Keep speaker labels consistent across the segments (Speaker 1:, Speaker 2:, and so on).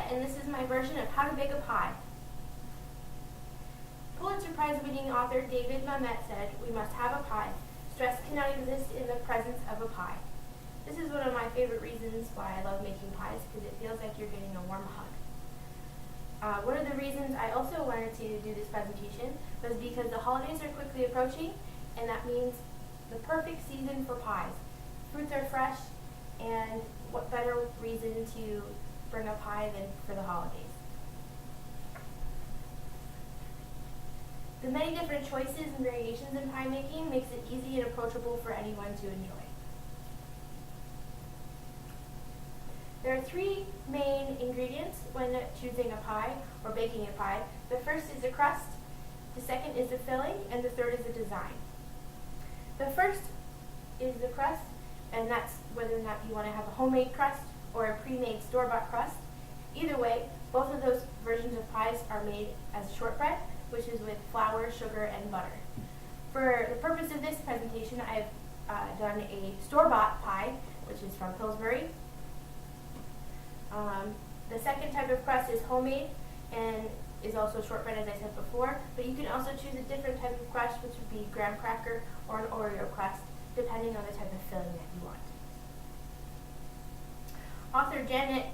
Speaker 1: and this is my version of how to bake a pie. Pulitzer Prize-winning author David Mamet said, "We must have a pie. Stress cannot exist in the presence of a pie." This is one of my favorite reasons why I love making pies, because it feels like you're getting a warm hug. One of the reasons I also wanted to do this presentation was because the holidays are quickly approaching, and that means the perfect season for pies. Fruits are fresh, and what better reason to bring a pie than for the holidays? The many different choices and variations in pie making makes it easy and approachable for anyone to enjoy. There are three main ingredients when choosing a pie or baking a pie. The first is the crust, the second is the filling, and the third is the design. The first is the crust, and that's whether or not you want to have a homemade crust or a pre-made store-bought crust. Either way, both of those versions of pies are made as shortbread, which is with flour, sugar, and butter. For the purpose of this presentation, I've done a store-bought pie, which is from Pillsbury. The second type of crust is homemade and is also shortbread, as I said before, but you can also choose a different type of crust, which would be graham cracker or an Oreo crust, depending on the type of filling that you want. Author Janet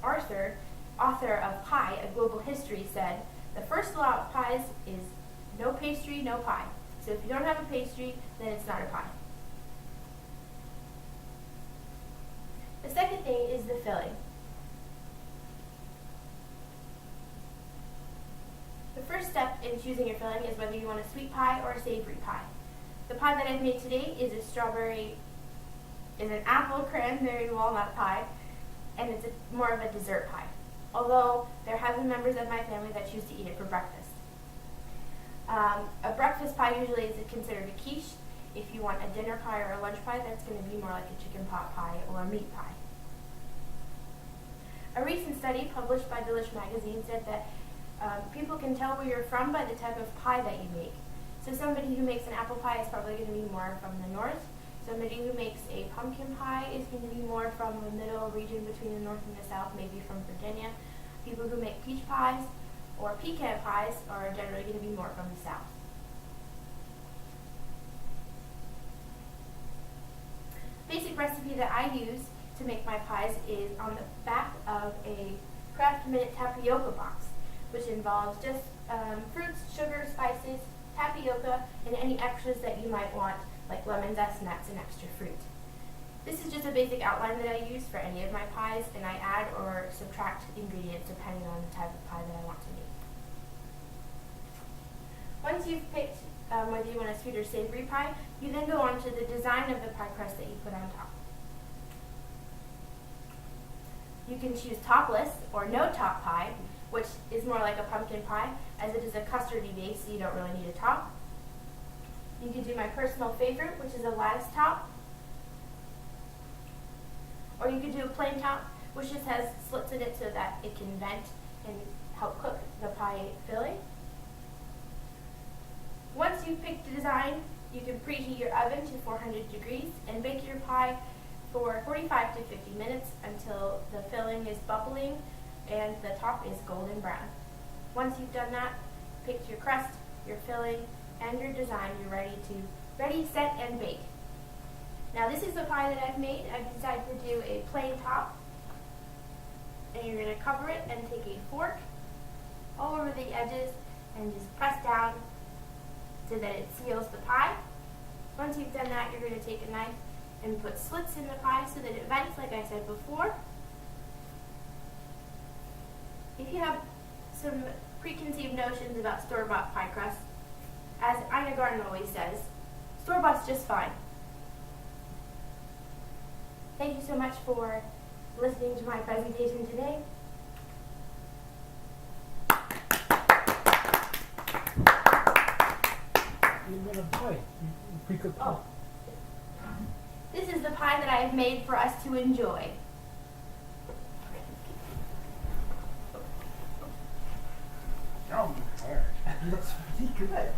Speaker 1: Arthur, author of Pie, A Global History, said, "The first law of pies is no pastry, no pie. So if you don't have a pastry, then it's not a pie." The second thing is the filling. The first step in choosing your filling is whether you want a sweet pie or a savory pie. The pie that I've made today is an apple cranberry walnut pie, and it's more of a dessert pie. Although there have been members of my family that choose to eat it for breakfast. A breakfast pie usually is considered a quiche. If you want a dinner pie or a lunch pie, that's going to be more like a chicken pot pie or a meat pie. A recent study published by Delish magazine said that people can tell where you're from by the type of pie that you make. So somebody who makes an apple pie is probably going to be more from the north. Somebody who makes a pumpkin pie is going to be more from the middle region between the north and the south, maybe from Virginia. People who make peach pies or pecan pies are generally going to be more from the south. Basic recipe that I use to make my pies is on the back of a Kraft Minute tapioca box, which involves just fruits, sugar, spices, tapioca, and any extras that you might want, like lemon zest, nuts, and extra fruit. This is just a basic outline that I use for any of my pies, and I add or subtract ingredients depending on the type of pie that I want to make. Once you've picked whether you want a sweet or savory pie, you then go on to the design of the pie crust that you put on top. You can choose topless or no top pie, which is more like a pumpkin pie, as it is a custardy base, so you don't really need a top. You can do my personal favorite, which is a lattice top. Or you could do a plain top, which just has slits in it so that it can vent and help cook the pie filling. Once you've picked the design, you can preheat your oven to 400 degrees and bake your pie for 45 to 50 minutes until the filling is bubbling and the top is golden brown. Once you've done that, picked your crust, your filling, and your design, you're ready, set, and bake. Now this is the pie that I've made. I've decided to do a plain top, and you're going to cover it and take a fork all over the edges and just press down so that it seals the pie. Once you've done that, you're going to take a knife and put slits in the pie so that it vents, like I said before. If you have some preconceived notions about store-bought pie crust, as Ina Garten always says, store-bought's just fine. Thank you so much for listening to my presentation today.
Speaker 2: You're going to pie. Pre-cooked pie.
Speaker 1: Oh. This is the pie that I have made for us to enjoy.
Speaker 2: Looks pretty good.